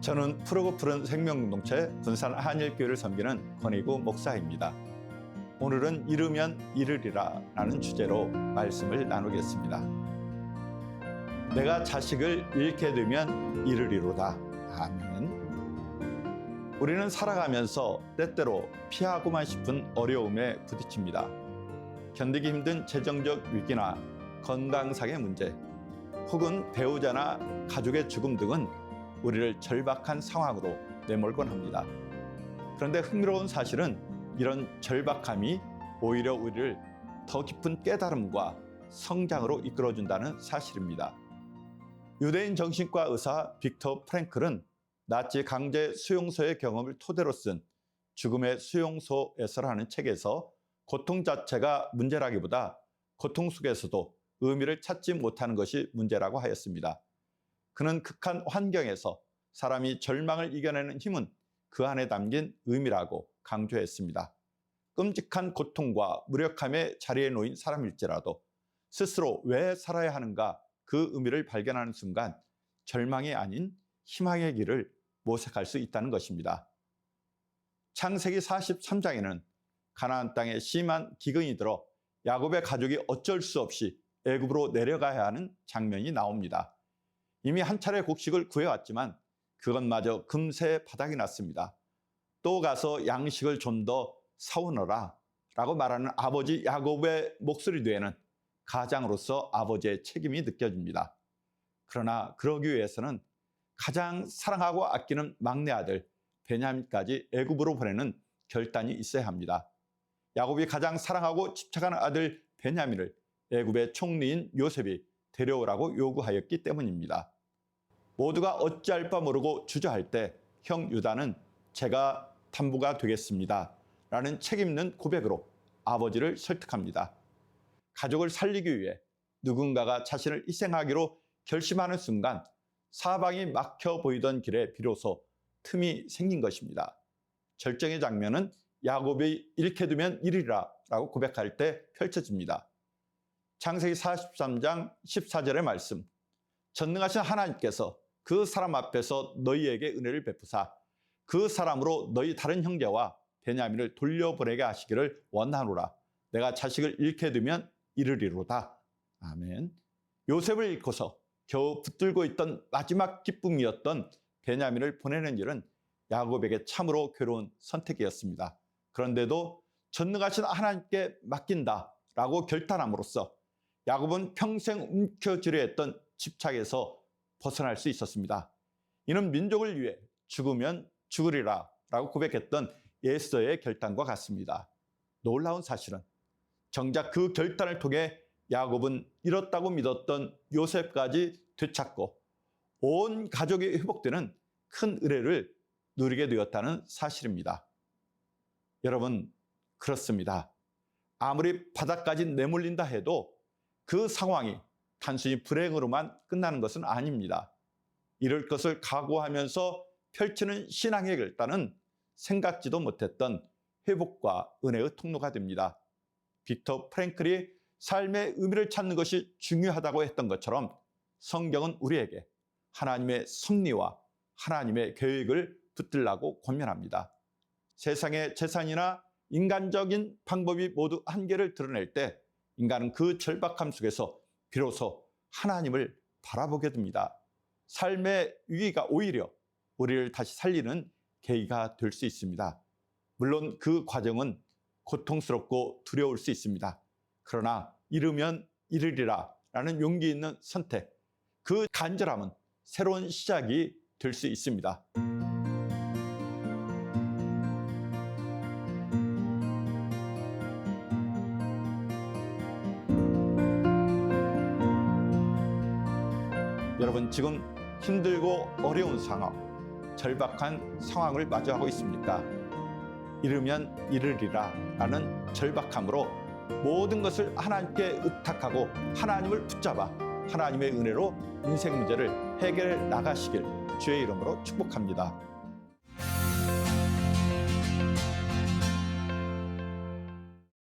저는 푸르고 푸른 생명공동체 군산 한일교회를 섬기는 권희구 목사입니다. 오늘은 이르면 이르리라 라는 주제로 말씀을 나누겠습니다. 내가 자식을 잃게 되면 이르리로다. 아멘. 우리는 살아가면서 때때로 피하고만 싶은 어려움에 부딪힙니다. 견디기 힘든 재정적 위기나 건강상의 문제, 혹은 배우자나 가족의 죽음 등은 우리를 절박한 상황으로 내몰곤 합니다. 그런데 흥미로운 사실은 이런 절박함이 오히려 우리를 더 깊은 깨달음과 성장으로 이끌어준다는 사실입니다. 유대인 정신과 의사 빅터 프랭클은 나치 강제 수용소의 경험을 토대로 쓴 죽음의 수용소에서라는 책에서 고통 자체가 문제라기보다 고통 속에서도 의미를 찾지 못하는 것이 문제라고 하였습니다. 그는 극한 환경에서 사람이 절망을 이겨내는 힘은 그 안에 담긴 의미라고 강조했습니다. 끔찍한 고통과 무력함의 자리에 놓인 사람일지라도 스스로 왜 살아야 하는가 그 의미를 발견하는 순간 절망이 아닌 희망의 길을 모색할 수 있다는 것입니다. 창세기 43장에는 가나안 땅에 심한 기근이 들어 야곱의 가족이 어쩔 수 없이 애굽으로 내려가야 하는 장면이 나옵니다. 이미 한 차례 곡식을 구해왔지만 그것마저 금세 바닥이 났습니다. 또 가서 양식을 좀 더 사오너라 라고 말하는 아버지 야곱의 목소리 뒤에는 가장으로서 아버지의 책임이 느껴집니다. 그러나 그러기 위해서는 가장 사랑하고 아끼는 막내 아들 베냐민까지 애굽으로 보내는 결단이 있어야 합니다. 야곱이 가장 사랑하고 집착하는 아들 베냐민을 애굽의 총리인 요셉이 데려오라고 요구하였기 때문입니다. 모두가 어찌할 바 모르고 주저할 때 형 유다는 제가 담보가 되겠습니다 라는 책임있는 고백으로 아버지를 설득합니다. 가족을 살리기 위해 누군가가 자신을 희생하기로 결심하는 순간 사방이 막혀 보이던 길에 비로소 틈이 생긴 것입니다. 절정의 장면은 야곱이 잃게 두면 이리라 라고 고백할 때 펼쳐집니다. 창세기 43장 14절의 말씀, 전능하신 하나님께서 그 사람 앞에서 너희에게 은혜를 베푸사 그 사람으로 너희 다른 형제와 베냐민을 돌려보내게 하시기를 원하노라. 내가 자식을 잃게 되면 이르리로다. 아멘. 요셉을 잃고서 겨우 붙들고 있던 마지막 기쁨이었던 베냐민을 보내는 일은 야곱에게 참으로 괴로운 선택이었습니다. 그런데도 전능하신 하나님께 맡긴다라고 결단함으로써 야곱은 평생 움켜쥐려 했던 집착에서 벗어날 수 있었습니다. 이는 민족을 위해 죽으면 죽으리라 라고 고백했던 에스더의 결단과 같습니다. 놀라운 사실은 정작 그 결단을 통해 야곱은 잃었다고 믿었던 요셉까지 되찾고 온 가족이 회복되는 큰 은혜를 누리게 되었다는 사실입니다. 여러분, 그렇습니다. 아무리 바닥까지 내몰린다 해도 그 상황이 단순히 불행으로만 끝나는 것은 아닙니다. 이럴 것을 각오하면서 펼치는 신앙의 결단은 생각지도 못했던 회복과 은혜의 통로가 됩니다. 빅터 프랭클이 삶의 의미를 찾는 것이 중요하다고 했던 것처럼 성경은 우리에게 하나님의 섭리와 하나님의 계획을 붙들라고 권면합니다. 세상의 재산이나 인간적인 방법이 모두 한계를 드러낼 때 인간은 그 절박함 속에서 비로소 하나님을 바라보게 됩니다. 삶의 위기가 오히려 우리를 다시 살리는 계기가 될 수 있습니다. 물론 그 과정은 고통스럽고 두려울 수 있습니다. 그러나 이르면 이르리라 라는 용기 있는 선택, 그 간절함은 새로운 시작이 될 수 있습니다. 여러분, 지금 힘들고 어려운 상황, 절박한 상황을 마주하고 있습니까? 이르면 이르리라 라는 절박함으로 모든 것을 하나님께 의탁하고 하나님을 붙잡아 하나님의 은혜로 인생 문제를 해결해 나가시길 주의 이름으로 축복합니다.